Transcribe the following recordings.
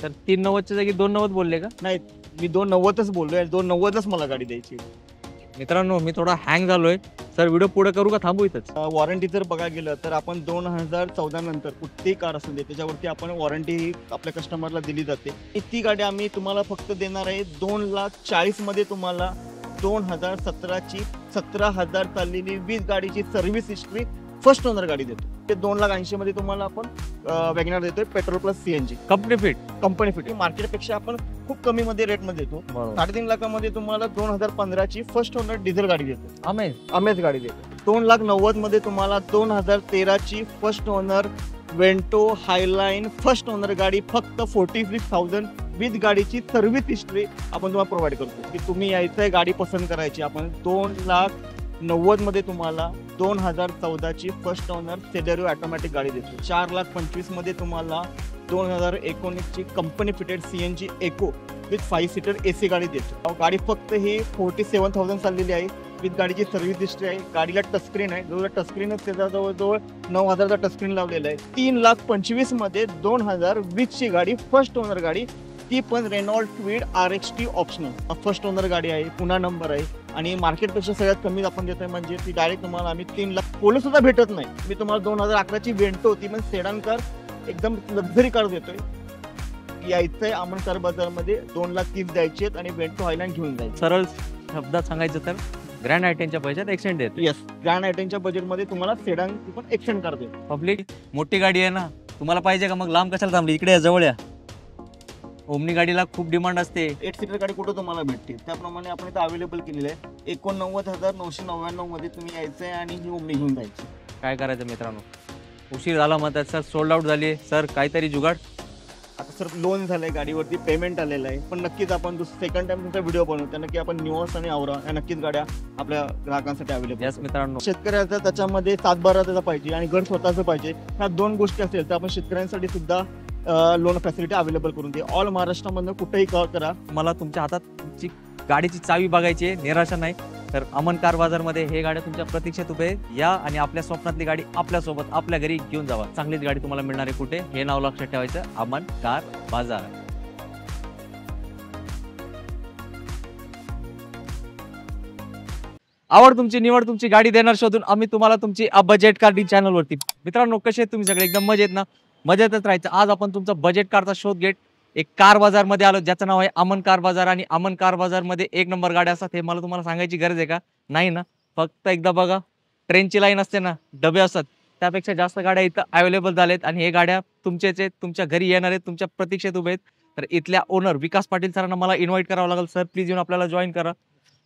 तर 390च्या जागी 290 बोलले का? नाही, मी 290च बोललोय, 290लाच मला गाडी द्यायची. मित्रांनो मी थोडा हँग झालोय सर, व्हिडिओ पुढे करू का थांबू इथंच? वॉरंटी जर बघा गेलं तर आपण 2014 नंतर कुठलीही कार असू दे त्याच्यावरती आपण वॉरंटी आपल्या कस्टमरला दिली जाते. ती गाडी आम्ही तुम्हाला फक्त देणार आहे 2,40,000 मध्ये. तुम्हाला 2017ची 17,000 चाललेली 20 गाडीची सर्व्हिस हिस्ट्री फर्स्ट ओनर गाडी देतो. ते 2,80,000 मध्ये तुम्हाला आपण वॅगनर देतोय petrol plus CNG company fit. मार्केटपेक्षा आपण खूप कमी मध्ये रेट मध्ये देतो. 3.5 लाखामध्ये तुम्हाला 2015ची फर्स्ट ओनर डिझेल गाडी देतो. अमेज गाडी देतो. 2,90,000 मध्ये तुम्हाला 2013ची first owner Vento Highline first owner गाडी फक्त 46,000 विथ गाडीची सर्व्हिस हिस्ट्री आपण तुम्हाला प्रोव्हाइड करतो. की तुम्ही यायचंय गाडी पसंत करायची. आपण 2,90,000 मध्ये तुम्हाला 2014ची फर्स्ट ओनर सेलेरिओ ऑटोमॅटिक गाडी देतो. 4,25,000 मध्ये तुम्हाला 2019ची company fitted CNG Eeco with 5 seater AC गाडी देतो. गाडी फक्त ही 47,000 चाललेली आहे. विथ गाडीची सर्व्हिस हिस्ट्री आहे. गाडीला टचस्क्रीन आहे. टचस्क्रीनच त्याचा जवळजवळ 9,000चा टचस्क्रीन लावलेला आहे. 3,25,000 मध्ये 2020ची गाडी फर्स्ट ओनर गाडी, ती पण Renault Kwid RXT optional first owner गाडी आहे. पुन्हा नंबर आहे आणि मार्केटपेक्षा सगळ्यात कमी आपण देतोय. म्हणजे ती डायरेक्ट तुम्हाला आम्ही 3 लाख पोलीस सुद्धा भेटत नाही. मी तुम्हाला 2011ची वेंटो ती पण सेडान कार एकदम लक्झरी कार देतोय. यायचंय अमन कार बाजारमध्ये 2,30,000 द्यायचे आहेत आणि वेंटो हायलँड घेऊन जायचं. सरळ शब्दात सांगायचं तर ग्रँड आयटेनच्या पैशात एक्सटेंड देतो. येस, ग्रँड आयटेनच्या बजेटमध्ये तुम्हाला सेडान ती पण एक्सटेंड कार देतो. पब्लिक मोठी गाडी आहे ना, तुम्हाला पाहिजे का? मग लांब कशाला थांबली, इकडे या, जवळ या. ओमनी गाडीला खूप डिमांड असते. 8 सीटर गाडी कुठं तुम्हाला भेटते त्याप्रमाणे आपण इथं अवेलेबल केलेलं आहे. 89,999 मध्ये तुम्ही यायचंय आणि ही ओमनी घेऊन जायची. काय करायचं मित्रांनो, उशीर झाला म्हणतात सर, सोल्ड आउट झाली सर, काहीतरी जुगाड. आता सर लोन झालंय, गाडीवरती पेमेंट आलेलं आहे. पण नक्कीच आपण सेकंड टाइम तुमचा व्हिडिओ बनवतो नक्की आपण न्यूअर्स आणि आवरा या नक्कीच गाड्या आपल्या ग्राहकांसाठी अवेलेबल. यस मित्रांनो, शेतकऱ्याचा त्याच्यामध्ये 7-12 त्याचा पाहिजे आणि घर स्वतःचं पाहिजे. ह्या 2 गोष्टी असेल तर आपण शेतकऱ्यांसाठी सुद्धा लोन फॅसिलिटी अवेलेबल करून दे. ऑल महाराष्ट्रामधनं कुठेही कॉल करा. मला तुमच्या हातात तुमची गाडीची चावी बघायची आहे, निराशा नाही. तर अमन कार बाजारमध्ये हे गाड्या तुमच्या प्रतीक्षेत उभे या आणि आपल्या स्वप्नातली गाडी आपल्यासोबत आपल्या घरी घेऊन जावा. चांगलीच गाडी तुम्हाला मिळणार आहे. कुठे? हे नाव लक्षात ठेवायचं, अमन कार बाजार. आवड तुमची, निवड तुमची, गाडी देणार शोधून आम्ही तुम्हाला तुमची बजेट कार डी चॅनलवरती. मित्रांनो कसे आहेत तुम्ही सगळे? एकदम मजेत ना? मजेतच राहायचं. आज आपण तुमचा बजेट कारचा शोध घेत एक कार बाजार मध्ये आलो ज्याचं नाव आहे अमन कार बाजार. आणि अमन कार बाजार मध्ये 1 नंबर गाड्या असतात हे मला तुम्हाला सांगायची गरज आहे का? नाही ना. फक्त एकदा बघा, ट्रेनची लाईन असते ना, डबे असतात, त्यापेक्षा जास्त गाड्या इथं अवेलेबल झालेत आणि हे गाड्या तुमच्याच आहेत, तुमच्या घरी येणार आहेत, तुमच्या प्रतीक्षेत उभे आहेत. तर इथल्या ओनर विकास पाटील सरांना मला इन्व्हाइट करावं लागेल. सर प्लीज येऊन आपल्याला जॉईन करा.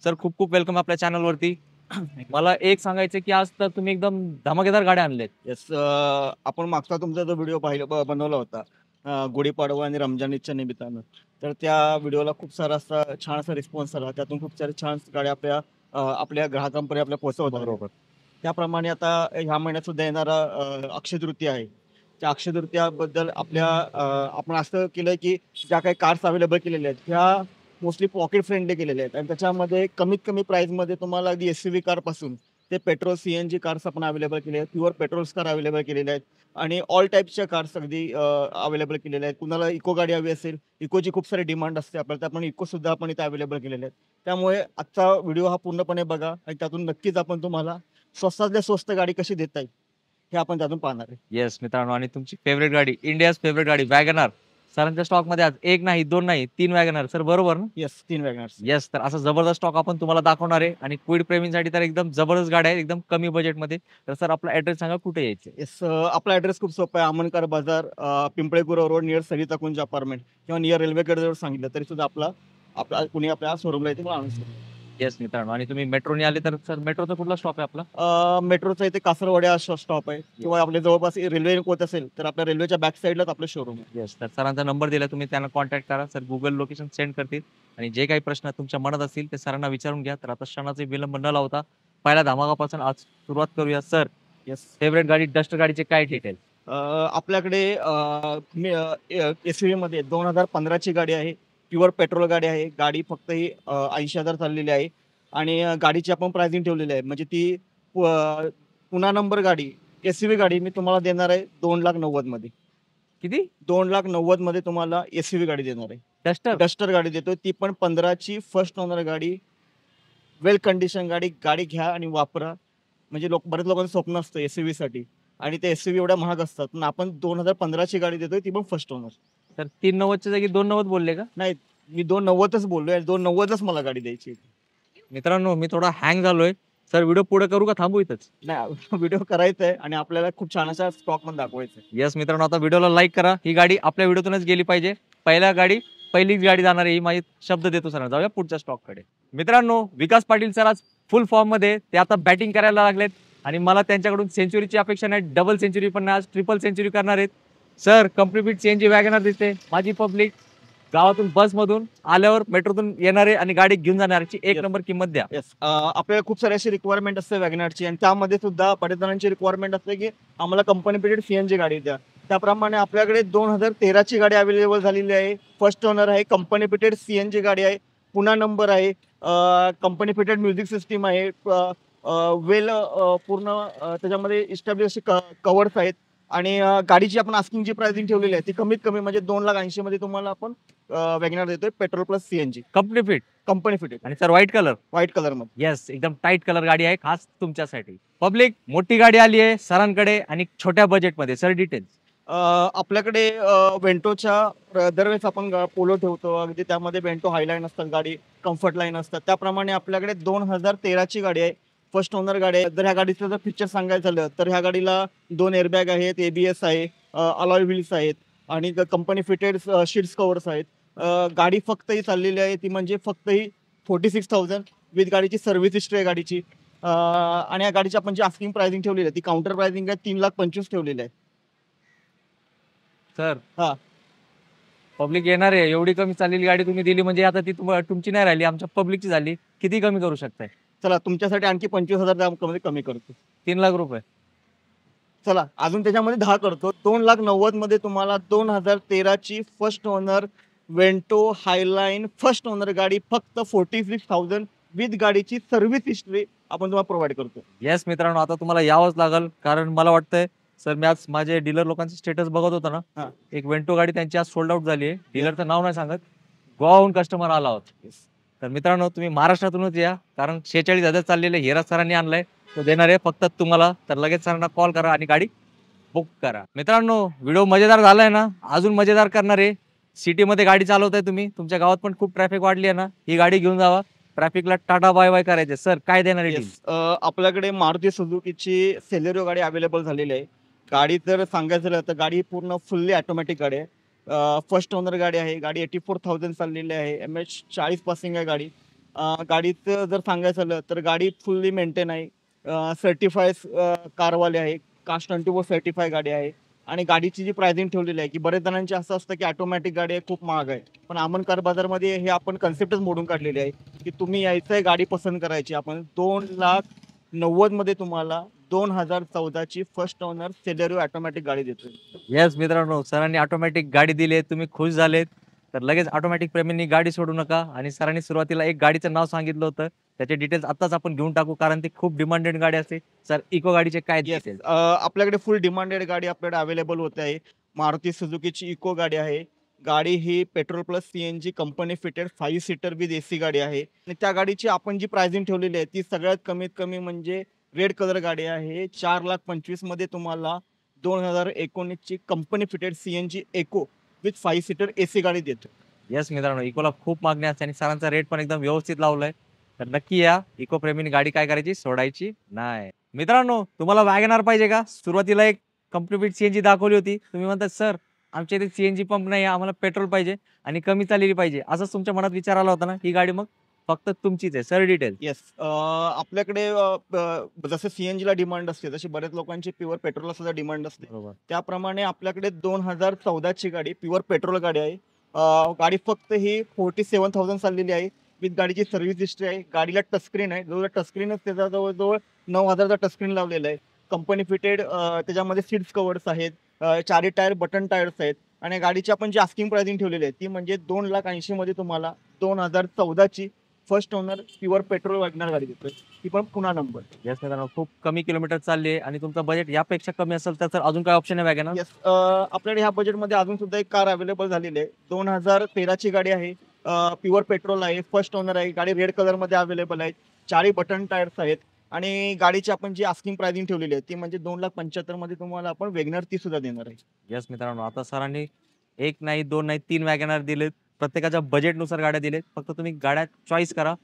सर खूप खूप वेलकम आपल्या चॅनलवरती. मला एक सांगायचं की आज तर तुम्ही एकदम धमाकेदार गाड्या आणल्यात. येस, आपण मागचा तुमचा जो व्हिडिओ बनवला होता गुढीपाडवा आणि रमजान ईदच्या निमित्तानं, तर त्या व्हिडिओला खूप सारा असा छान असा रिस्पॉन्स आला. त्यातून खूप सारे छान गाड्या आपल्या ग्राहकांपर्यंत आपल्या पोहोचवतात. बरोबर. त्याप्रमाणे आता ह्या महिन्यात सुद्धा येणारा अक्षय तृतीया आहे. त्या अक्षय तृतीयाबद्दल आपण असं केलं की ज्या काही कार्स अवेलेबल केलेल्या आहेत ह्या मोस्टली पॉकेट फ्रेंडली केलेल्या आहेत आणि त्याच्यामध्ये कमीत कमी प्राइसमध्ये तुम्हाला अगदी SUV कारपासून ते पेट्रोल CNG कार्स आपण अवेलेबल केले आहेत. प्युअर पेट्रोल्स कार अवेलेबल केलेल्या आहेत आणि ऑल टाईपच्या कार्स अगदी अवेलेबल केलेल्या आहेत. कुणाला इको गाडी हवी असेल, इकोची खूप सारी डिमांड असते आपल्याला, तर आपण इको सुद्धा आपण इथे अवेलेबल केलेले आहेत. त्यामुळे आजचा व्हिडिओ हा पूर्णपणे बघा आणि त्यातून नक्कीच आपण तुम्हाला स्वस्तातल्या स्वस्त गाडी कशी देता येईल हे आपण त्यातून पाहणार आहे. येस मित्रांनो, आणि तुमची फेवरेट गाडी, इंडियाज फेवरेट गाडी वॅगनर सरांच्या स्टॉक मध्ये आज 1 नाही 2 नाही 3 वॅगनर सर, बरोबर ना? येस, 3 वॅगनर्स. येस, तर असं जबरदस्त स्टॉक आपण तुम्हाला दाखवणार आहे आणि क्विड प्रेमींसाठी तर एकदम जबरदस्त गाड्या आहेत एकदम कमी बजेटमध्ये. तर सर आपला ऍड्रेस सांगा, कुठे यायचं? येस, आपला ऍड्रेस खूप सोपा आहे. Aman car Bazaar, Pimple Gurav road, near Sarita Kunj apartment किंवा नियर रेल्वेकडे जर सांगितलं तरी सुद्धा आपला कुणी आपल्या शोरूमला येते आणू शकतो. येस मित्रांनो, आणि तुम्ही मेट्रोने आले तर सर मेट्रोचा कुठला स्टॉप आहे आपला? मेट्रोचा इथे कासरवाड्या स्टॉप आहे किंवा आपल्या जवळपास रेल्वे होत असेल तर आपल्या रेल्वेच्या बॅक साईडलाच आपलं शोरूम आहे. येस, तर सरांचा नंबर दिला, तुम्ही त्यांना कॉन्टॅक्ट करा. सर गुगल लोकेशन सेंड करतील आणि जे काही प्रश्न तुमच्या मनात असतील ते सरांना विचारून घ्या. तर आता क्षणाचे विलंब न लावता पहिल्या धमाकापासून आज सुरुवात करूया. सर येस, फेवरेट गाडी डस्टर गाडीचे काय डिटेल? आपल्याकडे SUV मध्ये 2015ची गाडी आहे. प्युअर पेट्रोल गाडी आहे. गाडी फक्त ही 80,000 चाललेली आहे आणि गाडीची आपण प्राइसिंग ठेवलेली आहे. म्हणजे ती पुन्हा नंबर गाडी SUV गाडी मी तुम्हाला देणार आहे 2,90,000 मध्ये. किती? 2,90,000 मध्ये तुम्हाला एसयूव्ही गाडी देणार आहे. डस्टर गाडी देतोय, ती पण 15ची फर्स्ट ओनर गाडी, वेल कंडिशन गाडी. गाडी घ्या आणि वापरा. म्हणजे बरेच लोकांचं स्वप्न असतं एसयूव्ही साठी, आणि ते एसयूव्ही एवढ्या महाग असतात, पण आपण 2015ची गाडी देतोय, ती पण फर्स्ट ओनर. तर 390च्या जागी 290 बोलले का? नाही, मी 290च बोललोय. 290च मला गाडी द्यायची. मित्रांनो, मी थोडा हँग झालोय. सर, व्हिडिओ पुढे करू का थांबू इथंच? नाही, व्हिडिओ करायचा आहे आणि आपल्याला खूप छान असा स्टॉक मध्ये दाखवायचं आहे. येस मित्रांनो, आता व्हिडिओला लाईक करा. ही गाडी आपल्या व्हिडिओतूनच गेली पाहिजे. पहिलीच गाडी जाणार आहे, ही माझी शब्द देतो सर. जाऊया पुढच्या स्टॉक कडे. मित्रांनो, विकास पाटील सर आज फुल फॉर्म मध्ये ते आता बॅटिंग करायला लागलेत आणि मला त्यांच्याकडून सेंचुरीची अपेक्षा नाही, डबल सेंचुरी पण नाही, आज ट्रिपल सेंचुरी करणार आहेत. सर, कंप्लीट सीएनजी वॅगनर दिसते. माझी पब्लिक गावातून बस मधून आल्यावर मेट्रोतून येणारे आणि गाडी घेऊन जाणाऱ्याची एक नंबर किंमत द्या. आपल्याला खूप सारी अशी रिक्वायरमेंट असते वॅगनरची, आणि त्यामध्ये सुद्धा बरेच जणांची रिक्वायरमेंट असते की आम्हाला कंपनी पिरियड सीएनजी गाडी द्या. त्याप्रमाणे आपल्याकडे 2013ची गाडी अवेलेबल झालेली आहे. फर्स्ट ओनर आहे, कंपनी पिटेड सीएनजी गाडी आहे, पुन्हा नंबर आहे, कंपनी पिटेड म्युझिक सिस्टीम आहे, वेल पूर्ण त्याच्यामध्ये इस्टॅब्लिश कवर्स आहेत, आणि गाडीची आपण आस्किंगची प्राइसिंग ठेवलेली आहे ती कमीत कमी म्हणजे 2,80,000 मध्ये तुम्हाला आपण वॅगनर देतोय, petrol plus CNG company fitted. आणि सर, व्हाईट कलर मध्ये. येस, एकदम टाईट कलर गाडी आहे, खास तुमच्यासाठी. पब्लिक, मोठी गाडी आली आहे सरांकडे आणि छोट्या बजेटमध्ये. Sir, details. आपल्याकडे वेंटोच्या दरवेळेस आपण पोलो ठेवतो, अगदी त्यामध्ये वेंटो हायलाईन असतात, गाडी कम्फर्ट लाईन असतात. त्याप्रमाणे आपल्याकडे 2013ची गाडी आहे, फर्स्ट ओनर गाडी आहे. जर ह्या गाडीचं जर फीचर सांगायचं झालं तर ह्या गाडीला 2 एअरबॅग आहेत, एबीएस आहे, अलॉय व्हील्स आहेत, आणि कंपनी फिटेड शीट्स कव्हर्स आहेत. गाडी फक्त ही चाललेली आहे, ती म्हणजे फक्त ही 46,000 विथ गाडीची सर्व्हिस हिस्ट्री आहे गाडीची. आणि या गाडीची आपण जी आस्किंग प्राइसिंग ठेवलेली आहे ती काउंटर प्राइसिंग आहे, 3,25,000 ठेवलेली आहे. सर, हा पब्लिक येणार आहे, एवढी कमी चाललेली गाडी तुम्ही दिली म्हणजे आता ती तुमची नाही राहिली, आमच्या पब्लिकची झाली. किती कमी करू शकताय? चला, तुमच्यासाठी आणखी 25,000 कमी करतो. 3 लाख रुपये. चला, अजून त्याच्यामध्ये 10 करतो. 2,90,000 मध्ये तुम्हाला 2013ची first owner Vento Highline first owner गाडी, फक्त 46,000 विथ गाडीची सर्व्हिस हिस्ट्री आपण तुम्हाला प्रोव्हाइड करतो. येस मित्रांनो, आता तुम्हाला यावंच लागल, कारण मला वाटतंय सर, मी आज माझे डीलर लोकांचे स्टेटस बघत होता ना, एक वेंटो गाडी त्यांची आज सोल्ड आउट झाली आहे. डीलरचं नाव नाही सांगत, गोवाहून कस्टमर आला होता. तर मित्रांनो, तुम्ही महाराष्ट्रातूनच या, कारण 46,000 चाललेले हिरा सरांनी आणलाय, तो देणार आहे फक्त तुम्हाला. तर लगेच सरांना कॉल करा आणि गाडी बुक करा. मित्रांनो, व्हिडिओ मजेदार झालाय ना? अजून मजेदार करणार आहे. सिटीमध्ये गाडी चालवताय तुम्ही, तुमच्या गावात पण खूप ट्रॅफिक वाढली आहे ना, ही गाडी घेऊन जावा. ट्रॅफिकला टाटा बाय बाय करायचे. सर, काय देणार आहे? आपल्याकडे मारुती सुझुकीची सेलेरिओ गाडी अवेलेबल झालेली आहे. गाडी जर सांगायचं झालं तर गाडी पूर्ण फुल्ली ऑटोमॅटिक गाडी आहे, फर्स्ट ओनर गाडी आहे. गाडी 84,000 चाललेली आहे, MH 40 पासिंग आहे गाडी. गाडीचं जर सांगायचं झालं तर गाडी फुल्ली मेंटेन आहे, सर्टिफाय कारवाले आहे, कास्ट 24 सर्टिफाय गाडी आहे. आणि गाडीची जी प्राइसिंग ठेवलेली आहे की बरेच जणांची असं असतं की ऑटोमॅटिक गाडी आहे खूप महाग आहे, पण अमन कार बाजारमध्ये हे आपण कन्सेप्टच मोडून काढलेली आहे की तुम्ही यायचं आहे, गाडी पसंत करायची. आपण 2,90,000 मध्ये तुम्हाला 2014ची फर्स्ट ओनर सेलेरिओ ऑटोमॅटिक गाडी देतोय. येस मित्रांनो, सरांनी ऑटोमॅटिक गाडी दिली, तुम्ही खुश झालेत. तर लगेच ऑटोमॅटिक प्रेमींनी गाडी सोडू नका. आणि सरांनी सुरुवातीला एक गाडीचं नाव सांगितलं होतं, त्याचे डिटेल्स आताच आपण घेऊन टाकू, कारण ती खूप डिमांडेड गाडी असते. सर, इको गाडीचे काय डिटेल्स? आपल्याकडे फुल डिमांडेड गाडी आपल्याकडे अवेलेबल होते आहे. मारुती सुझुकीची इको गाडी आहे. गाडी ही petrol plus CNG company fitted 5 seater with AC गाडी आहे. आणि त्या गाडीची आपण जी प्राइसिंग ठेवलेली आहे ती सगळ्यात कमीत कमी म्हणजे रेड कलर गाडी आहे. 4,25,000 मध्ये तुम्हाला 2019ची company fitted CNG Eeco with 5 seater AC गाडी देतो. येस मित्रांनो, इकोला खूप मागणी असते आणि सरांचा रेट पण एकदम व्यवस्थित लावलाय. तर नक्की या, इको प्रेमीने गाडी काय करायची, सोडायची नाही. मित्रांनो, तुम्हाला वॅगनआर पाहिजे का? सुरुवातीला एक कंप्लीट सीएनजी दाखवली होती, तुम्ही म्हणतात सर आमच्या इथे सीएनजी पंप नाही, आम्हाला पेट्रोल पाहिजे आणि कमी चाललेली पाहिजे, असंच तुमच्या मनात विचार आला होता ना, ही गाडी मग फक्त तुमचीच आहे. Sir, detail. येस, आपल्याकडे जसं सीएनजी ला डिमांड असते तशी बऱ्याच लोकांची प्युअर पेट्रोलला सुद्धा डिमांड असते. त्याप्रमाणे आपल्याकडे 2014ची गाडी प्युअर पेट्रोल गाडी आहे. गाडी फक्त ही 47,000 चाललेली आहे विथ गाडीची सर्व्हिस हिस्ट्री आहे. गाडीला टचस्क्रीन आहे, जवळ टचस्क्रीनच त्याचा जवळजवळ 9,000चा टचस्क्रीन लावलेला आहे. कंपनी फिटेड त्याच्यामध्ये सीट्स कवर्स आहेत, 4 टायर बटन टायर्स आहेत. आणि गाडीची आपण जी आस्किंग प्राइसिंग ठेवलेली आहे ती म्हणजे 2,80,000 मध्ये तुम्हाला 2014ची first owner pure petrol WagonR गाडी देतोय, ती पण पुन्हा नंबर. येस मित्रांनो, खूप कमी किलोमीटर चालली आहे आणि तुमचं बजेट यापेक्षा कमी असेल तर अजून काय ऑप्शन आहे वॅगनर? येस, आपल्याकडे ह्या बजेटमध्ये अजून सुद्धा एक कार अवेलेबल झालेली आहे. 2013ची गाडी आहे, प्युअर पेट्रोल आहे, फर्स्ट ओनर आहे. गाडी रेड कलर मध्ये अवेलेबल आहे. 4 बटन टायर्स आहेत आणि गाडीची आपण जी आस्किंग प्राइसिंग ठेवलेली आहे ती म्हणजे 2,75,000 मध्ये तुम्हाला आपण वेगनर ती सुद्धा देणार आहे. येस मित्रांनो, आता सरांनी एक नाही, दोन नाही, 3 वॅगनर दिलेत. प्रत्येकाच्या बजेटनुसार गाड्या दिलेत. फक्त तुम्ही गाड्या चॉईस करा.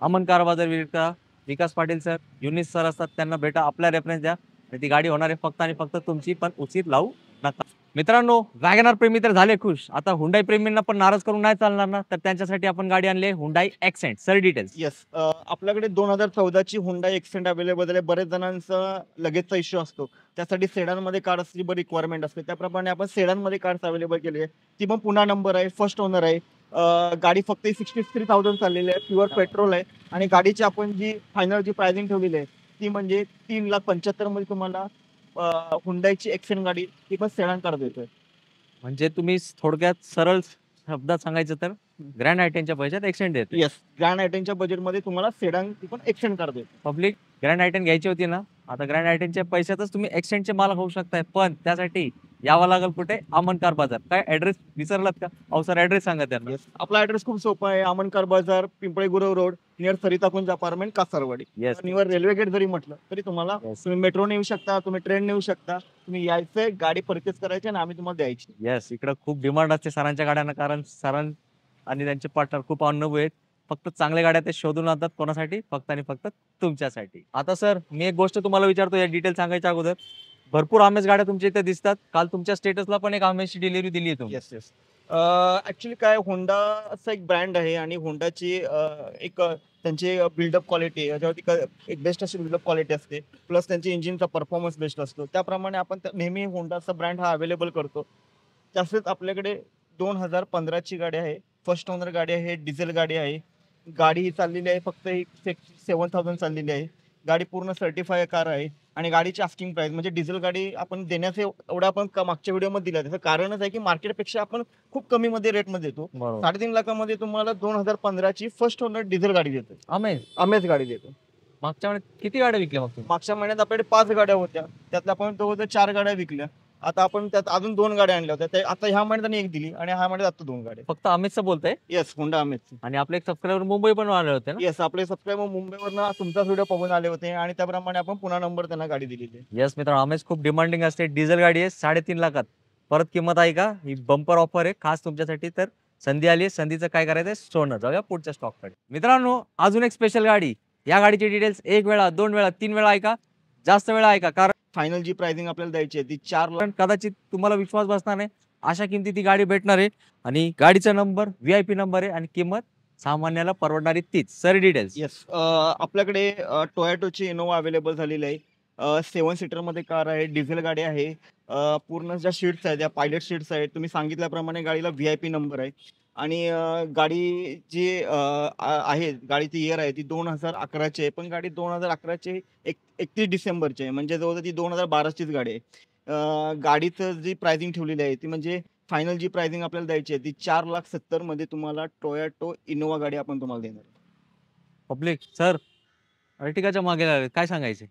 अमन कार बाजार विजिट करा. विकास पाटील सर, युनिस सर असतात, त्यांना भेटा, आपला रेफरन्स द्या आणि ती गाडी होणार आहे फक्त आणि फक्त तुमची. पण उचित लावू नका. मित्रांनो, वॅगनर प्रेमी तर झाले खुश. आता हुंडाई प्रेमींना पण नाराज करून नाही चालणार ना, तर त्यांच्यासाठी आपण गाडी आणली Hyundai accent. Sir details. Yes, आपल्याकडे 2014ची हुंडाई एक्सेंट अवेलेबल आहे. बरेच जणांचा लगेचचा इश्यू असतो, त्यासाठी सेडान मध्ये कारची बरी रिक्वायरमेंट असते. त्याप्रमाणे आपण सेडान मध्ये कार्स अवेलेबल केली आहे. ती पण पुन्हा नंबर आहे, फर्स्ट ओनर आहे. गाडी फक्त 63,000 चाललेली आहे, प्युअर पेट्रोल आहे आणि गाडीची आपण जी फायनल जी प्राइसिंग ठेवलेली आहे ती म्हणजे 3,75,000 मध्ये तुम्हाला हुंडाईची एक्सेंट गाडी ती पण सेडान कार देतोय. म्हणजे तुम्ही थोडक्यात सरळ शब्दात सांगायचं तर ग्रँड आयटेनच्या पैशात एक्सटेंड देतो. येस, ग्रँड आयटेनच्या बजेटमध्ये तुम्हाला सेडान ती पण एक्सटेंड कार देतो. पब्लिक, ग्रँड आयटेन घ्यायची होती ना, आता ग्रँड आयटेनच्या पैशातच तुम्ही एक्सटेंडचे मालक होऊ शकताय. पण त्यासाठी यावं लागेल कुठे? अमन कार बाजार. काय ऍड्रेस विसरलात का? अहो सर, ऍड्रेस सांगा त्यांना. येस, आपला ऍड्रेस खूप सोपा आहे. Aman car Bazaar, Pimple Gurav road, near Sarita Kunj apartment, Kasarwadi. Yes near railway gate जरी म्हटलं तरी तुम्हाला Yes. तुम्ही मेट्रोने येऊ शकता, तुम्ही ट्रेनने येऊ शकता. तुम्ही यायचंय, गाडी परचेस करायची आणि आम्ही तुम्हाला द्यायची. येस, इकडं खूप डिमांड असते सरांच्या गाड्यांना, कारण सरां आणि त्यांचे पार्टनर खूप अनुभव आहेत. फक्त चांगल्या गाड्या ते शोधून आणतात. कोणासाठी? फक्त आणि फक्त तुमच्यासाठी. आता सर, मी एक गोष्ट तुम्हाला विचारतो या डिटेल सांगायच्या अगोदर. भरपूर आमेज गाड्या तुमच्या इथे दिसतात. काल तुमच्या स्टेटसला पण एक आमेजची डिलिव्हरी दिली आहे तुम्ही. येस येस, ऍक्च्युली काय, होंडा असं एक ब्रँड आहे आणि होंडाची एक त्यांची बिल्डअप क्वालिटी याच्यावरती एक बेस्ट अशी बिल्डअप क्वालिटी असते. प्लस त्यांची इंजिनचा परफॉर्मन्स बेस्ट असतो. त्याप्रमाणे आपण नेहमी होंडाचा ब्रँड हा अवेलेबल करतो. तसेच आपल्याकडे 2015ची गाडी आहे, फर्स्ट ओनर गाडी आहे, डिझेल गाडी आहे. गाडी ही चाललेली आहे फक्त 7,000 चाललेली आहे. गाडी पूर्ण सर्टिफाय कार आहे आणि गाडीची आस्किंग प्राइस म्हणजे डिझेल गाडी आपण देण्याचे एवढा आपण मागच्या व्हिडिओमध्ये दिला. त्याचं कारणच आहे की मार्केटपेक्षा आपण खूप कमी मध्ये रेटमध्ये देतो. 3.5 लाखामध्ये तुम्हाला 2015ची फर्स्ट ओनर डिझेल गाडी देतो. अमेज गाडी देतो. मागच्या महिन्यात किती गाड्या विकल्या मग तुम्ही? मागच्या महिन्यात आपल्याकडे 5 गाड्या होत्या, त्यातल्या आपण जवळजवळ 4 गाड्या विकल्या. आता आपण त्यात अजून 2 गाड्या आणल्या होत्या. आता ह्या महिन्यात एक दिली आणि ह्या महिन्यात आता 2 गाड्या. फक्त अमेजचं बोलताय? येस, होंडा अमेज. आणि आपले एक सबस्क्रायबर मुंबई पण आले होते ना? येस, आपले सबस्क्रायबर मुंबईवरनं तुमचाच व्हिडिओ पाहून आले होते आणि त्याप्रमाणे आपण पुन्हा नंबर त्यांना गाडी दिलेली आहे. येस मित्रांनो, अमेज खूप डिमांडिंग असते. डिझेल गाडी आहे, 3.5 लाखात. परत किंमत आहे का? ही बंपर ऑफर आहे खास तुमच्यासाठी. तर संधी आली आहे, संधीचं काय करायचंय? सोनं. जाऊया पुढच्या स्टॉककडे. मित्रांनो, अजून एक स्पेशल गाडी. या गाडीची डिटेल्स 1 वेळा, 2 वेळा, 3 वेळा ऐका, जास्त वेळा ऐका, कारण फायनल जी प्राइसिंग आपल्याला द्यायची आहे ती 4 लाख. कदाचित तुम्हाला विश्वास बसणार नाही, अशा किमतीत ती गाडी भेटणार आहे. आणि गाडीचा नंबर VIP नंबर आहे आणि किंमत सामान्याला परवडणारी तीच. Sir details. येस, आपल्याकडे टोयोटोची इनोवा अवेलेबल झालेली आहे. 7 सीटर मध्ये कार आहे, डिझेल गाडी आहे. पूर्ण ज्या शीट्स आहेत त्या पायलट शीट्स आहेत. तुम्ही सांगितल्याप्रमाणे गाडीला VIP नंबर आहे आणि गाडी जी आहे, गाडीची इयर आहे ती 2011ची आहे. पण गाडी 2011ची 31 डिसेंबरची आहे, म्हणजे जवळजवळ ती 2012चीच गाडी आहे. गाडीचं जी प्राइसिंग ठेवलेली आहे ती म्हणजे फायनल जी प्राइसिंग आपल्याला द्यायची आहे ती 4,70,000 मध्ये तुम्हाला टोयोटो इनोवा गाडी आपण तुम्हाला देणार. पब्लिक, सर अर्टिगाच्या मागे लागले, काय सांगायचे?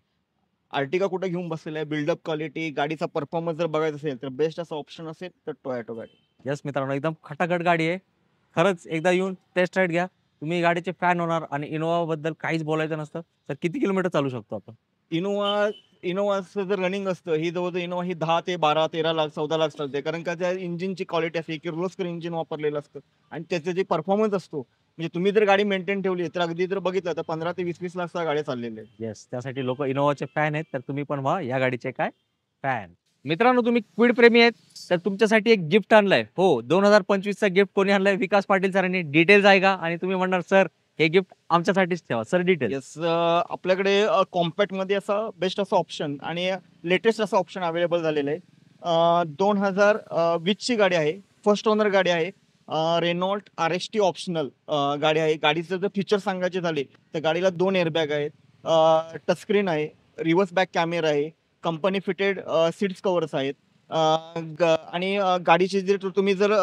आर्टिगा कुठे घेऊन बसलेला आहे, बिल्डअप क्वालिटी, गाडीचा परफॉर्मन्स जर बघायचा असेल तर बेस्ट असा ऑप्शन असेल तर टोयोटो गाडी. यस मित्रांनो, एकदम खटाखट गाडी आहे. खरंच एकदा येऊन टेस्ट राईड घ्या, तुम्ही गाडीचे फॅन होणार. आणि इनोवा बद्दल काहीच बोलायचं नसतं. तर किती किलोमीटर चालू शकतो आपण? इनोवाचं जर रनिंग असतं, ही जवळजवळ इनोवा ही 10 ते 12, 13 लाख, 14 लाख चालते. कारण का त्या इंजिनची क्वालिटी असते, किर्लोस्कर इंजिन वापरलेलं असतं आणि त्याचा जे परफॉर्मन्स असतो, म्हणजे तुम्ही जर गाडी मेंटेन ठेवली तर अगदी जर बघितलं तर 15 ते 20 लाख गाड्या चाललेल्या आहेत. येस, त्यासाठी लोक इनोवाचे फॅन आहेत. तर तुम्ही पण व्हा या गाडीचे काय फॅन. मित्रांनो, तुम्ही क्विड प्रेमी आहेत तर तुमच्यासाठी एक गिफ्ट आणलंय. हो, 2025चा गिफ्ट कोणी आणलंय? विकास पाटील सरांनी. डिटेल्स आहे का? आणि तुम्ही म्हणणार सर हे गिफ्ट आमच्यासाठीच ठेवा. Sir details. येस, आपल्याकडे कॉम्पॅक्ट मध्ये असा बेस्ट असा ऑप्शन आणि लेटेस्ट असा ऑप्शन अवेलेबल झालेला आहे. 2020ची गाडी आहे, फर्स्ट ओनर गाडी आहे. रेनॉल्ट RST ऑप्शनल गाडी आहे. गाडीचं जर फीचर सांगायचे झाले तर गाडीला 2 एअरबॅग आहेत, टचस्क्रीन आहे, रिव्हर्स बॅक कॅमेरा आहे, कंपनी फिटेड सीट्स कव्हर्स आहेत. आणि गाडीची जर तुम्ही जर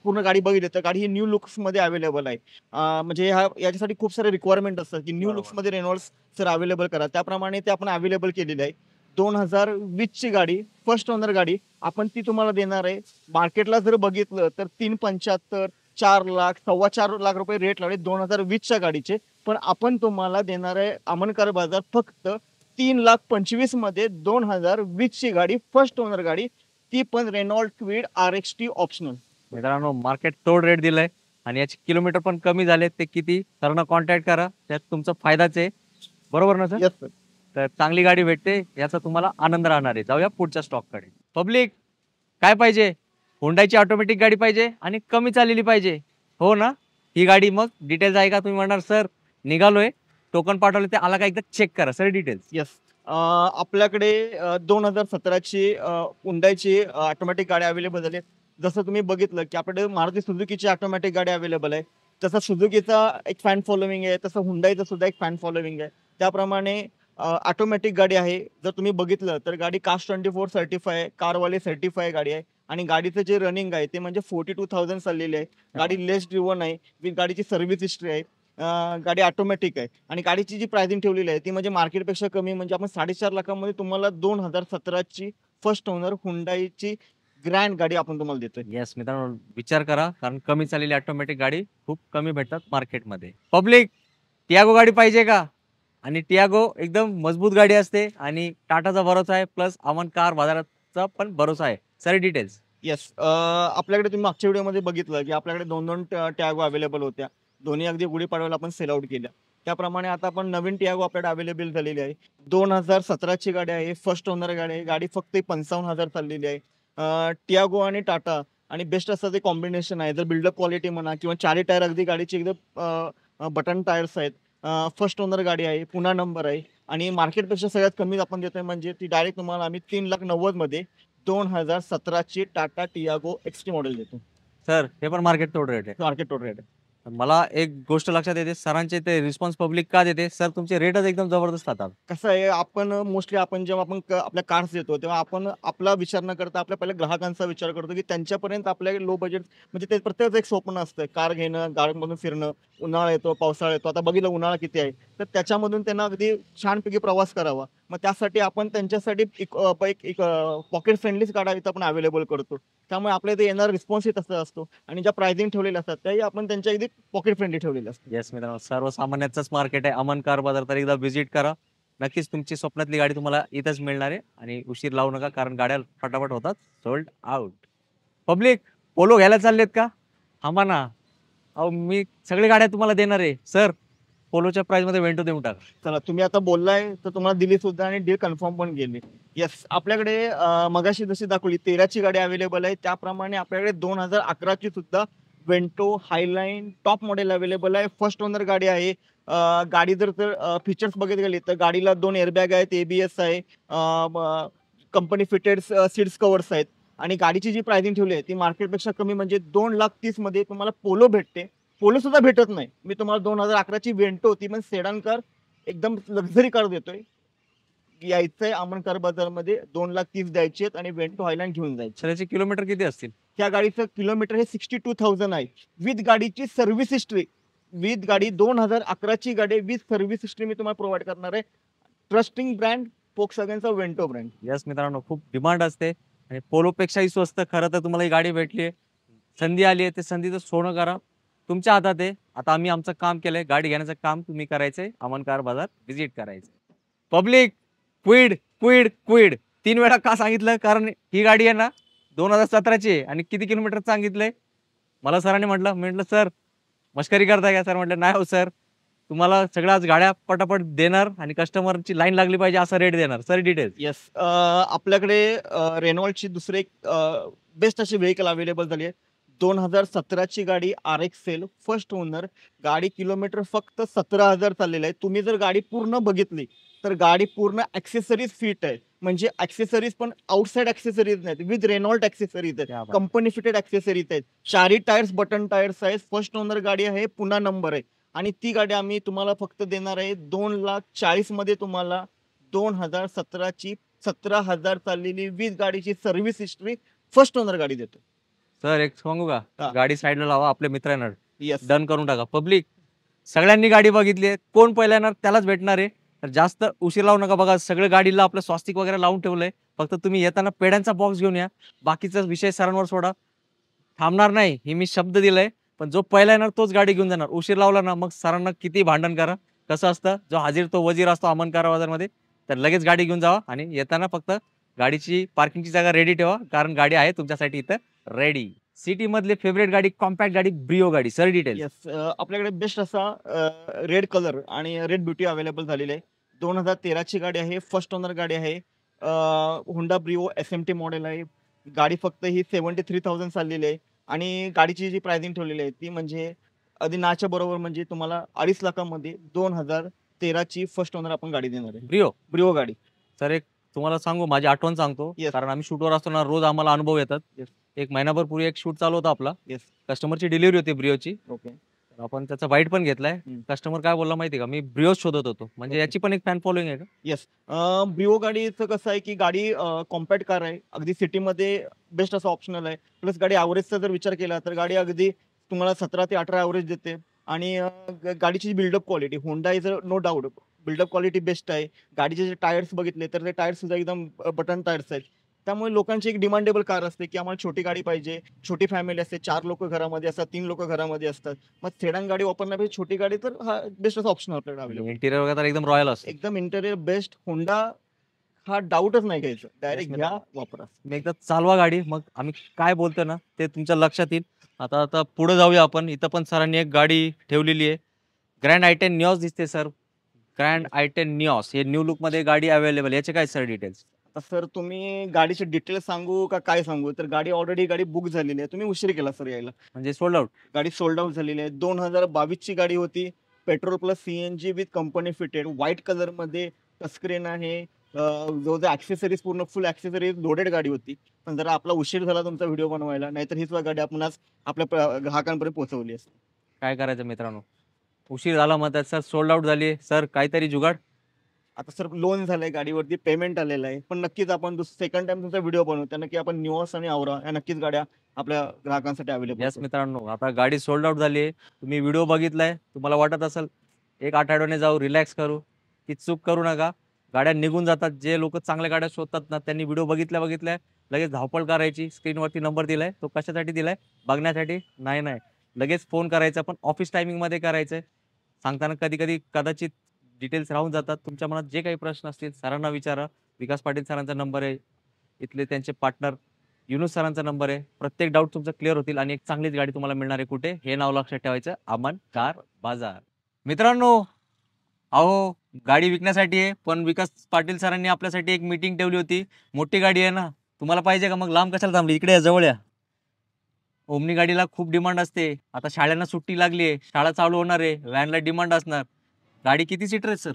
पूर्ण गाडी बघितली तर गाडी ही न्यू लुक्स मध्ये अवेलेबल आहे. म्हणजे याच्यासाठी खूप सारे रिक्वायरमेंट असतात की न्यू लुक्स मध्ये रेनॉल्ड्स सर अवेलेबल करा. त्याप्रमाणे ते आपण अवेलेबल केलेली आहे. 2020 ची गाडी, फर्स्ट ओनर गाडी आपण ती तुम्हाला देणार आहे. मार्केटला जर बघितलं तर 3,75,000, 4,00,000, 4.25 लाख रुपये रेट लावले 2020च्या गाडीचे. पण आपण तुम्हाला देणार आहे अमन कार बाजार फक्त 3,25,000 मध्ये 2020 ची गाडी, फर्स्ट ओनर गाडी, ती पण रेनॉल्ड क्विड RXT ऑप्शनल. मित्रांनो मार्केट तोड रेट दिलाय आणि याचे किलोमीटर पण कमी झाले. ते किती सरांना कॉन्टॅक्ट करा, त्यात तुमचा फायदाच आहे. बरोबर ना सर? Yes sir. तर चांगली गाडी भेटते याचा तुम्हाला आनंद राहणार आहे. जाऊया पुढच्या स्टॉक कडे. पब्लिक काय पाहिजे? होंडाची ऑटोमॅटिक गाडी पाहिजे आणि कमी चाललेली पाहिजे, हो ना? ही गाडी मग डिटेल्स आहे का? तुम्ही म्हणणार सर निघालोय, टोकन पाठवले, ते आला का एकदा चेक करा. Sir details. येस. आपल्याकडे 2017ची हुंडाईची ऑटोमॅटिक गाडी अवेलेबल झाली. जसं तुम्ही बघितलं की आपल्याकडे मारुती सुझुकीची ऑटोमॅटिक गाडी अवेलेबल आहे. तसं सुझुकीचा एक फॅन फॉलोविंग आहे, तसं हुंडाईचं सुद्धा एक फॅन फॉलोविंग आहे. त्याप्रमाणे ऑटोमॅटिक गाडी आहे. जर तुम्ही बघितलं तर गाडी कास्ट 24 सर्टिफाय आहे, कारवाले सर्टिफाय गाडी आहे. आणि गाडीचं जे रनिंग आहे ते म्हणजे 42,000 चाललेली आहे. गाडी लेस ड्रिव्हन आहे, विथ गाडीची सर्व्हिस हिस्ट्री आहे. गाडी ऑटोमॅटिक आहे आणि गाडीची जी प्राइसिंग ठेवलेली आहे ती म्हणजे मार्केटपेक्षा कमी. म्हणजे आपण 4.5 लाखामध्ये तुम्हाला 2017ची फर्स्ट ओनर हुंडाईची ग्रँड गाडी आपण तुम्हाला देतोय. येस मित्रांनो विचार करा, कारण कमी चाललेली ऑटोमॅटिक गाडी खूप कमी भेटतात मार्केटमध्ये. पब्लिक टियागो गाडी पाहिजे का? आणि टियागो एकदम मजबूत गाडी असते आणि टाटाचा भरोसा आहे, प्लस अमन कार बाजाराचा पण भरोसा आहे. Sir details. येस. आपल्याकडे तुम्ही मागच्या व्हिडिओमध्ये बघितलं की आपल्याकडे 2 टॅगो अवेलेबल होत्या. दोन्ही अगदी गुढीपाडव्याला आपण सेल आउट केल्या. त्याप्रमाणे आता आपण नवीन टियागो आपल्याकडे अवेलेबल झालेली आहे. 2017ची गाडी आहे, फर्स्ट ओनर गाडी आहे. गाडी फक्त 55,000 चाललेली आहे. टियागो आणि टाटा आणि बेस्ट असं ते कॉम्बिनेशन आहे. जर बिल्डअप क्वालिटी म्हणा किंवा चारी टायर अगदी गाडीची एकदम बटन टायर्स आहेत. फर्स्ट ओनर गाडी आहे, पुन्हा नंबर आहे आणि मार्केटपेक्षा सगळ्यात कमी आपण देतोय. म्हणजे ती डायरेक्ट तुम्हाला आम्ही 3,90,000 मध्ये 2017ची टाटा टियागो XT मॉडेल देतो. सर हे पण मार्केट तोड रेट आहे. मार्केट टोट रेट आहे. मला एक गोष्ट लक्षात येते, सरांचे ते रिस्पॉन्स पब्लिक का देते? सर तुमचे रेटच एकदम जबरदस्त राहतात. कसं आहे, आपण मोस्टली आपण जेव्हा आपण आपल्या कार्स देतो तेव्हा आपण आपला विचार न करता आपल्या पहिल्या ग्राहकांचा विचार करतो की त्यांच्यापर्यंत आपल्या लो बजेट, म्हणजे ते प्रत्येकाचं एक स्वप्न असतं कार घेणं, गाड्यांमधून फिरणं. उन्हाळा येतो, पावसाळा येतो, आता बघितलं उन्हाळा किती आहे, तर त्याच्यामधून त्यांना अगदी छानपैकी प्रवास करावा. मग त्यासाठी आपण त्यांच्यासाठी एक पॉकेट फ्रेंडलीच गाड्या इथं आपण अवेलेबल करतो. त्यामुळे आपल्या इथे येणारा रिस्पॉन्सही तसा असतो आणि ज्या प्राइसिंग ठेवलेल्या असतात त्याही आपण त्यांच्या अगदी पॉकेट फ्रेंडली ठेवलेल्या असतात. येस मित्रांनो सर्वसामान्याचंच मार्केट आहे अमन कार बाजार. तर एकदा व्हिजिट करा, नक्कीच तुमची स्वप्नातली गाडी तुम्हाला इथंच मिळणार आहे. आणि उशीर लावू नका, कारण गाड्या फटाफट होतात सोल्ड आउट. पब्लिक पोलो घ्यायला चाललेत का? थांबा ना, अहो मी सगळी गाड्या तुम्हाला देणार आहे. सर पोलोच्या प्राइस मध्ये वेंटो देऊन टाका. चला, तुम्ही आता बोललाय तर तुम्हाला दिली सुद्धा आणि डील कन्फर्म पण केली. येस, आपल्याकडे मगाशी जशी दाखवली 13ची गाडी अवेलेबल आहे, त्याप्रमाणे आपल्याकडे 2011ची सुद्धा वेंटो हायलाईन टॉप मॉडेल अवेलेबल आहे. फर्स्ट ओनर गाडी आहे. गाडी जर फीचर्स बघित गेली तर गाडीला 2 एअरबॅग आहेत, ABS आहे, कंपनी फिटेड सीट्स कव्हर्स आहेत आणि गाडीची जी प्राइसिंग ठेवली आहे ती मार्केटपेक्षा कमी. म्हणजे 2,30,000 मध्ये तुम्हाला पोलो भेटते. पोलो सुद्धा भेटत नाही. मी तुम्हाला 2011ची वेंटो, ती पण सेडान कार, एकदम लक्झरी कार देतोय. यायचंय अमन कार बाजारमध्ये, 2,30,000 द्यायचे आहेत आणि वेंटो हायलाईन घेऊन जायचे. त्याचे किलोमीटर किती असतील? त्या गाडीचं किलोमीटर हे 62,000 आहे, विथ गाडीची सर्व्हिस हिस्ट्री. विथ गाडी 2011ची गाडी विथ सर्व्हिस हिस्ट्री मी तुम्हाला प्रोव्हाइड करणार आहे. ट्रस्टिंग ब्रँड Volkswagenचा वेंटो ब्रँड. यस मित्रांनो खूप डिमांड असते आणि पोलो पेक्षाही स्वस्त खरं तर तुम्हाला ही गाडी भेटली आहे. संधी आली आहे, ते संधीचं सोनं करा, तुमच्या हातात आहे. आता आम्ही आमचं काम केलंय, गाडी घेण्याचं काम तुम्ही करायचंय. अमन कार बाजार व्हिजिट करायचं. पब्लिक क्विड क्विड क्विड 3 वेळा का सांगितलं? कारण ही गाडी आहे ना 2017ची आहे आणि किती किलोमीटर सांगितलंय मला सरांनी. म्हटलं सर मस्करी करताय का? सर म्हटलं नाही हो सर, तुम्हाला सगळ्याच गाड्या पटापट देणार आणि कस्टमरची लाईन लागली पाहिजे असा रेट देणार. Sir details. येस, आपल्याकडे रेनॉल्डची दुसरी एक बेस्ट अशी व्हेकल अवेलेबल झाली आहे. 2017ची गाडी RXL फर्स्ट ओनर गाडी. किलोमीटर फक्त 17,000 चाललेलं आहे. तुम्ही जर गाडी पूर्ण बघितली तर गाडी पूर्ण ॲक्सेसरीज फिट आहे. म्हणजे ॲक्सेसरीज पण आउटसाइड ॲक्सेसरीज नाहीत, विथ रेनॉल्ड ॲक्सेसरीज आहेत, कंपनी फिटेड ॲक्सेसरीज आहेत. 4 टायर्स बटन टायर्स आहेत. फर्स्ट ओनर गाडी आहे, पुन्हा नंबर आहे आणि ती गाडी आम्ही तुम्हाला फक्त देणार आहे 2,40,000 मध्ये. तुम्हाला 2017ची 17,000 चाललेली विथ गाडीची सर्व्हिस हिस्ट्री, फर्स्ट ओनर गाडी देतो. सर एक सांगू का, गाडी साईडला लावा, आपले मित्र येणार, येस डन करून टाका. पब्लिक सगळ्यांनी गाडी बघितली, कोण पहिला येणार त्यालाच भेटणार आहे. तर जास्त उशीर लावू नका. बघा सगळे गाडीला आपलं स्वास्तिक वगैरे लावून ठेवलंय. फक्त तुम्ही येताना पेड्यांचा बॉक्स घेऊन या. बाकीचा विषय सरांवर सोडा. थांबणार नाही ही मी शब्द दिलाय. पण जो पहिला येणार तोच गाडी घेऊन जाणार. उशीर लावला ना मग सरांना किती भांडण करा. कसं असतं, जो हाजीर तो वजीर असतो अमन कार बाजारमध्ये. तर लगेच गाडी घेऊन जावा आणि येताना फक्त गाडीची पार्किंगची जागा रेडी ठेवा, कारण गाडी आहे तुमच्यासाठी इथं रेडी. सिटी मधले फेवरेट गाडी, कॉम्पॅक्ट गाडी, ब्रिओ गाडी. Sir detail. येस, आपल्याकडे बेस्ट असा रेड कलर आणि रेड ब्युटी अवेलेबल झालेली आहे. 2013 ची गाडी आहे, फर्स्ट ओनर गाडी आहे. होंडा ब्रिओ SMT मॉडेल आहे. गाडी फक्त ही 73,000 चाललेली आहे आणि गाडीची जी प्राइसिंग ठेवलेली आहे ती म्हणजे अगदी नाच्या बरोबर, म्हणजे तुम्हाला 2.5 लाखामध्ये 2013 ची फर्स्ट ओनर आपण गाडी देणार आहे. ब्रिओ गाडी. सर एक तुम्हाला सांगू, माझी आठवण सांगतो, कारण आम्ही शूटवर असताना रोज आम्हाला अनुभव येतात. एक महिनाभर पूर्वी एक शूट चालू होता आपला. कस्टमरची डिलिव्हरी होती ब्रिओची. ओके. आपण त्याचा बाईट पण घेतलाय. कस्टमर काय बोलला माहिती का, मी ब्रिओ शोधत होतो. म्हणजे याची पण एक फॅन फॉलोइंग आहे का? येस, ब्रिओ गाडीचं कसं आहे की गाडी कॉम्पॅक्ट कार आहे, अगदी सिटीमध्ये बेस्ट असं ऑप्शनल आहे. प्लस गाडी ॲव्हरेजचा जर विचार केला तर गाडी अगदी तुम्हाला 17 ते 18 ॲव्हरेज देते. आणि गाडीची buildup quality, Honda is no doubt buildup quality best आहे. गाडीचे जे टायर्स बघितले तर ते टायर्स सुद्धा एकदम बटन टायर्स आहेत. त्यामुळे लोकांची एक डिमांडेबल कार असते की आम्हाला छोटी गाडी पाहिजे, छोटी फॅमिली असते, 4 लोक घरामध्ये असतात, 3 लोक घरामध्ये असतात. मग सेडान गाडी वापरण्यापेक्षा छोटी गाडी तर हा बेस्ट असा ऑप्शन आपल्याकडे अवेलेबल. इंटिरियर वगैरे एकदम रॉयल असतं, एकदम इंटेरियर बेस्ट. होंडा हा डाऊटच नाही घ्यायचं, डायरेक्ट घ्या, वापरा. मी एकदा चालवा गाडी, मग आम्ही काय बोलतोय ना ते तुमच्या लक्षात येईल. आता पुढे जाऊया आपण. इथं पण सरांनी एक गाडी ठेवलेली आहे, ग्रँड i10 निऑस दिसते सर. ग्रँड i10 निऑस हे न्यू लुक मध्ये गाडी अवेलेबल. याचे काय सर डिटेल्स? सर तुम्ही गाडीचे डिटेल्स सांगू का काय सांगू? तर गाडी ऑलरेडी गाडी बुक झालेली आहे, तुम्ही उशीर केला सर यायला. म्हणजे सोल्ड आउट गाडी सोल्ड आउट झालेली आहे. 2022 ची गाडी होती, petrol plus CNG with company fitted, white colour मध्ये, टचस्क्रीन आहे. जो ऍक्सेसरीज पूर्ण फुल ऍक्सेसरीज लोडेड गाडी होती. पण जरा आपला उशीर झाला तुमचा व्हिडिओ बनवायला, नाहीतर हीच गाडी आपण आज आपल्या ग्राहकांपर्यंत पोहोचवली असते. काय करायचं मित्रांनो, उशीर झाला मग सर, सोल्ड आउट झाली. सर काहीतरी जुगाड. आता सर लोन झालंय, गाडीवरती पेमेंट आलेलं आहे. पण नक्कीच आपण सेकंड टाइम तुमचा व्हिडिओ बनवू, त्या नक्की आपण निऑस आणि आवरा या नक्कीच गाड्या आपल्या ग्राहकांसाठी अवेलेबल. यस मित्रांनो, आता गाडी सोल्ड आउट झाली आहे. तुम्ही व्हिडिओ बघितलाय, तुम्हाला वाटत असेल एक आठवड्याने जाऊ, रिलॅक्स करू, ती चूक करू नका. गाड्या निघून जातात. जे लोक चांगल्या गाड्या शोधतात ना, त्यांनी व्हिडिओ बघितल्या लगेच धावपळ करायची. स्क्रीनवरती नंबर दिलाय, तो कशासाठी दिलाय? बघण्यासाठी नाही, लगेच फोन करायचा, पण ऑफिस टायमिंग मध्ये करायचंय. सांगताना कधी कदाचित डिटेल्स राहून जातात. तुमच्या मनात जे काही प्रश्न असतील सरांना विचारा. विकास पाटील सरांचा नंबर आहे, इथले त्यांचे पार्टनर युनुस सरांचा नंबर आहे. प्रत्येक डाऊट तुमचा क्लिअर होतील आणि एक चांगलीच गाडी तुम्हाला मिळणार आहे. कुठे? हे नाव लक्षात ठेवायचं, अमन कार बाजार. मित्रांनो अहो, गाडी विकण्यासाठी आहे, पण विकास पाटील सरांनी आपल्यासाठी एक मीटिंग ठेवली होती. मोठी गाडी आहे ना, तुम्हाला पाहिजे का? मग लांब कशाला थांबली, इकडे या, जवळ या. ओमनी गाडीला खूप डिमांड असते. आता शाळांना सुट्टी लागली आहे, शाळा चालू होणार आहे, व्हॅनला डिमांड असणार. गाडी किती सीटर आहे सर?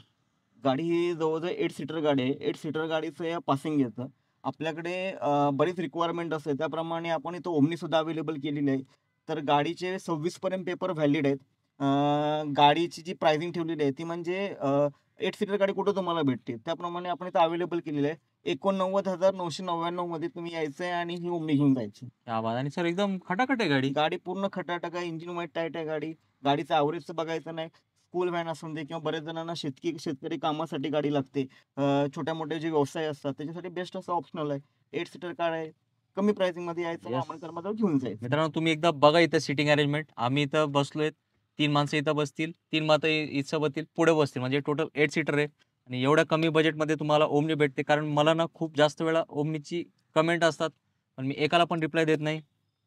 गाडी ही जवळजवळ 8 सीटर गाडी आहे. 8 सीटर गाडीचं पासिंग येतं. आपल्याकडे बरीच रिक्वायरमेंट असते, त्याप्रमाणे आपण इथं ओमनी सुद्धा अवेलेबल केलेली आहे. तर गाडीचे 26 पर्यंत पेपर व्हॅलिड आहेत. गाडीची जी प्राइसिंग ठेवलेली आहे ती म्हणजे 8 सीटर गाडी कुठं तुम्हाला भेटते त्याप्रमाणे आपण इथं अवेलेबल केलेली आहे. 89,999 मध्ये तुम्ही यायचंय आणि ही ओमनी घेऊन जायची. आणि सर एकदम खटाखट आहे गाडी. गाडी पूर्ण खटाखट आहे, इंजिन वाईट टाईट आहे गाडी. गाडीचं ॲव्हरेजचं बघायचं नाही. स्कूल व्हॅन असून दे किंवा बरेच जणांना शेतकरी कामासाठी गाडी लागते, छोट्या मोठे जे व्यवसाय असतात त्याच्यासाठी बेस्ट असं ऑप्शनल आहे. 8 सीटर कार आहे, कमी प्राइसिंग मध्ये यायचं, अमन कार घेऊन जायचं. मित्रांनो तुम्ही एकदा बघा इथं सिटिंग अरेंजमेंट. आम्ही इथं बसलोय, 3 माणसं इथं बसतील, 3 माणसं इथं बसतील, पुढे बसतील, म्हणजे टोटल 8 सीटर आहे. आणि एवढ्या कमी बजेटमध्ये तुम्हाला ओमनी भेटते. कारण मला ना खूप जास्त वेळा ओमनीची कमेंट असतात, पण मी एकाला पण रिप्लाय देत नाही.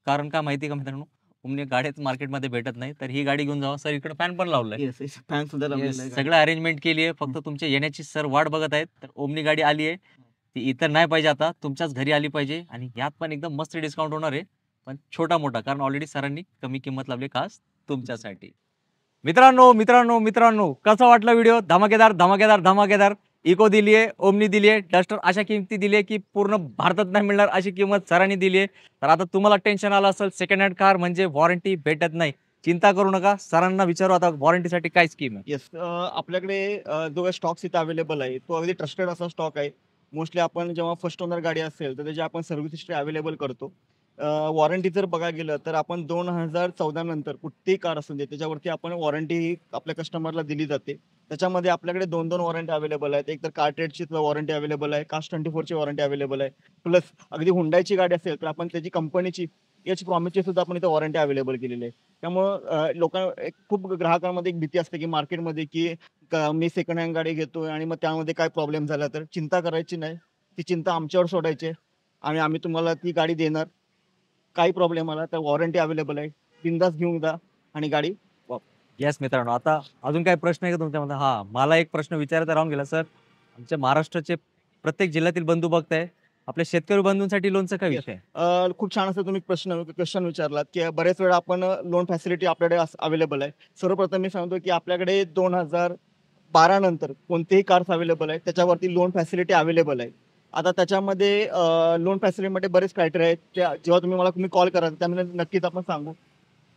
कारण काय माहिती का मित्रांनो, ओमनी गाड्याच मार्केटमध्ये भेटत नाही. तर ही गाडी घेऊन जावा. सर इकडे फॅन पण लावलाय, फॅन सुद्धा लावलेला, सगळं अरेंजमेंट केली आहे. फक्त तुमच्या येण्याची सर वाट बघत आहेत. तर ओमनी गाडी आली आहे, ती इतर नाही पाहिजे, आता तुमच्याच घरी आली पाहिजे. आणि यात पण एकदम मस्त डिस्काउंट होणार आहे, पण छोटा मोठा, कारण ऑलरेडी सरांनी कमी किंमत लावली खास तुमच्यासाठी. मित्रांनो कसा वाटला व्हिडिओ? धमाकेदार. इको दिलीये, ओमनी दिलीये, डस्टर अशा किमती दिलीये की पूर्ण भारतात नाही मिळणार अशी किंमत सरांनी दिली आहे. तर आता तुम्हाला टेन्शन आलं असेल, सेकंड हँड कार म्हणजे वॉरंटी भेटत नाही, चिंता करू नका. सरांना विचारू आता वॉरंटीसाठी काय स्कीम आहे. येस, आपल्याकडे जो स्टॉक इथं अवेलेबल आहे तो अगदी ट्रस्टेड असा स्टॉक आहे. मोस्टली आपण जेव्हा फर्स्ट ओनर गाडी असेल तर त्याची आपण सर्व्हिस हिस्ट्री अवेलेबल करतो. वॉरंटी जर बघायला गेलं तर आपण 2014 नंतर कुठलीही कार असू दे त्याच्यावरती आपण वॉरंटी आपल्या कस्टमरला दिली जाते. त्याच्यामध्ये आपल्याकडे 2-2 वॉरंटी अवेलेबल आहेत. एक तर कार्टेडची वॉरंटी अवेलेबल आहे, कास्ट 24ची वॉरंटी अवेलेबल आहे. प्लस अगदी हुंडाईची गाडी असेल तर आपण त्याची कंपनीची एच प्रॉमिसची सुद्धा आपण इथे वॉरंटी अवेलेबल केलेली आहे. त्यामुळं लोकांना खूप ग्राहकांमध्ये एक भीती असते की मार्केटमध्ये की मी सेकंड हँड गाडी घेतोय आणि मग त्यामध्ये काय प्रॉब्लेम झाला तर चिंता करायची नाही. ती चिंता आमच्यावर सोडायची आहे आणि आम्ही तुम्हाला ती गाडी देणार. काही प्रॉब्लेम आला तर वॉरंटी अवेलेबल आहे. बिनधास्त घेऊन जा आणि गाडी येस मित्रांनो, आता अजून काही प्रश्न आहे का तुमच्यामध्ये? हा, मला एक प्रश्न विचारायचा राहून गेला सर. आमच्या महाराष्ट्राचे प्रत्येक जिल्ह्यातील बंधू बघताय, आपल्या शेतकरी बंधूंसाठी लोनचा काय विषय आहे? खूप छान असं तुम्ही क्वेश्चन विचारलात की बरेच वेळा आपण लोन फॅसिलिटी आपल्याकडे अवेलेबल आहे. सर्वप्रथम मी सांगतो की आपल्याकडे 2012 नंतर कोणतेही कार्स अवेलेबल आहेत त्याच्यावरती लोन फॅसिलिटी अवेलेबल आहे. आता त्याच्यामध्ये लोन फॅसिलिटीमध्ये बरेच क्रायटेरिया आहेत. त्या जेव्हा तुम्ही कॉल कराल त्यामध्ये नक्कीच आपण सांगू.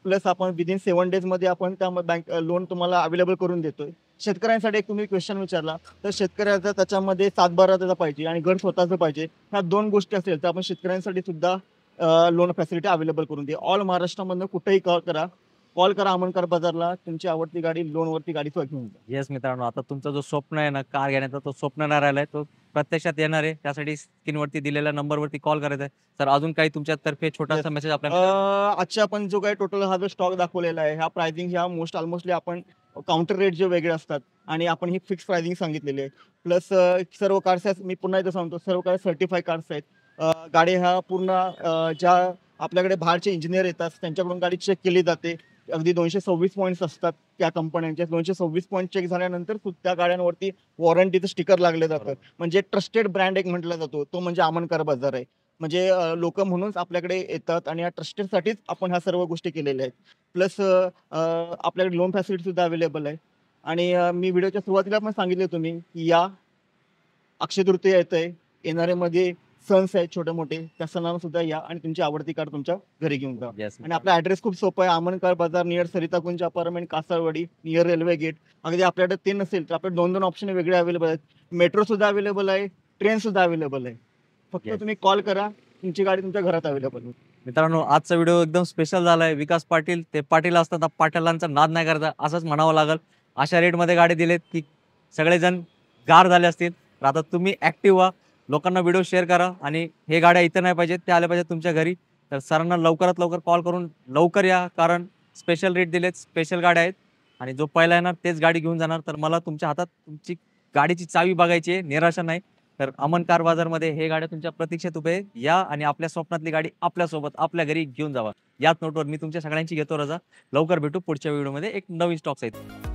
प्लस आपण विदिन 7 डेजमध्ये आपण त्या बँक लोन तुम्हाला अवेलेबल करून देतोय. शेतकऱ्यांसाठी एक तुम्ही क्वेश्चन विचारला तर शेतकऱ्याचा त्याच्यामध्ये सातबारा त्याचा पाहिजे आणि घर स्वतःचं पाहिजे. ह्या 2 गोष्टी असेल तर आपण शेतकऱ्यांसाठी सुद्धा लोन फॅसिलिटी अवेलेबल करून दे. ऑल महाराष्ट्रामधनं कुठेही कॉल करा अमनकर बाजारला. तुमची आवडती गाडी लोनवरती गाडी घेऊन जा. येस मित्रांनो, आता तुमचा जो स्वप्न आहे ना कार घेण्याचा, तो स्वप्न नाही राहिलाय, तो प्रत्यक्षात येणार आहे. त्यासाठी स्क्रीनवरती दिलेल्या नंबरवरती कॉल करायचा आहे. तर अजून काही तुमच्यातर्फे छोटासा मेसेज आपल्याला? आजच्या आपण जो काही टोटल हा जो स्टॉक दाखवलेला आहे ह्या प्राइसिंग ह्या ऑलमोस्टली आपण काउंटर रेट जे वेगळे असतात आणि आपण ही फिक्स प्राइसिंग सांगितलेली आहे. प्लस सर्व कार्स आहेत, मी पुन्हा एकदा सांगतो, सर्व काही सर्टिफाईड कार्स आहेत. गाडी ह्या पूर्ण ज्या आपल्याकडे बाहेरचे इंजिनियर येतात त्यांच्याकडून गाडी चेक केली जाते. अगदी 226 पॉईंट्स असतात त्या कंपन्यांचे. 226 पॉईंट चेक झाल्यानंतर त्या गाड्यांवरती वॉरंटीचं स्टिकर लागले जातं. म्हणजे ट्रस्टेड ब्रँड एक म्हटला जातो, तो म्हणजे अमनकर बाजार आहे. म्हणजे लोक म्हणूनच आपल्याकडे येतात आणि या ट्रस्टेडसाठीच आपण ह्या सर्व गोष्टी केलेल्या आहेत. प्लस आपल्याकडे लोन फॅसिलिटी सुद्धा अवेलेबल आहे. आणि मी व्हिडिओच्या सुरुवातीला पण सांगितले तुम्ही की या अक्षय तृतीया येतंय, येणाऱ्यामध्ये सन्स आहेत छोटे मोठे, त्या सणाला सुद्धा या आणि तुमची आवडती कार तुमच्या घरी घेऊन जा. आणि आपला ऍड्रेस खूप सोपा आहे. Aman car Bazaar near Sarita Kunj apartment, Kasarwadi, near railway gate. अगदी आपल्याकडे ते नसेल तर आपले 2-2 ऑप्शन वेगळे अवेलेबल आहेत. मेट्रो सुद्धा अवेलेबल आहे, ट्रेन सुद्धा अवेलेबल आहे. फक्त तुम्ही कॉल करा, तुमची गाडी तुमच्या घरात अवेलेबल होईल. मित्रांनो, आजचा व्हिडिओ एकदम स्पेशल झालाय. विकास पाटील ते पाटील असतात, पाटीलांचा नाद नाही करता असंच म्हणावं लागेल. अशा रेटमध्ये गाडी दिलेत की सगळेजण गार झाले असतील. तर आता तुम्ही ऍक्टिव्ह व्हा, लोकांना व्हिडिओ शेअर करा आणि हे गाड्या इथं नाही पाहिजेत, त्या आल्या पाहिजेत तुमच्या घरी. तर सरांना लवकरात लवकर कॉल करून लवकर या, कारण स्पेशल रेट दिलेत, स्पेशल गाड्या आहेत आणि जो पहिला येणार तेच गाडी घेऊन जाणार. तर मला तुमच्या हातात तुमची गाडीची चावी बघायची आहे, निराशा नाही. तर अमन कार बाजारमध्ये हे गाड्या तुमच्या प्रतीक्षेत उभे या आणि आपल्या स्वप्नातली गाडी आपल्यासोबत आपल्या घरी घेऊन जावा. याच नोटवर मी तुमच्या सगळ्यांची घेतो रजा. लवकर भेटू पुढच्या व्हिडिओमध्ये एक नवीन स्टॉक सहित.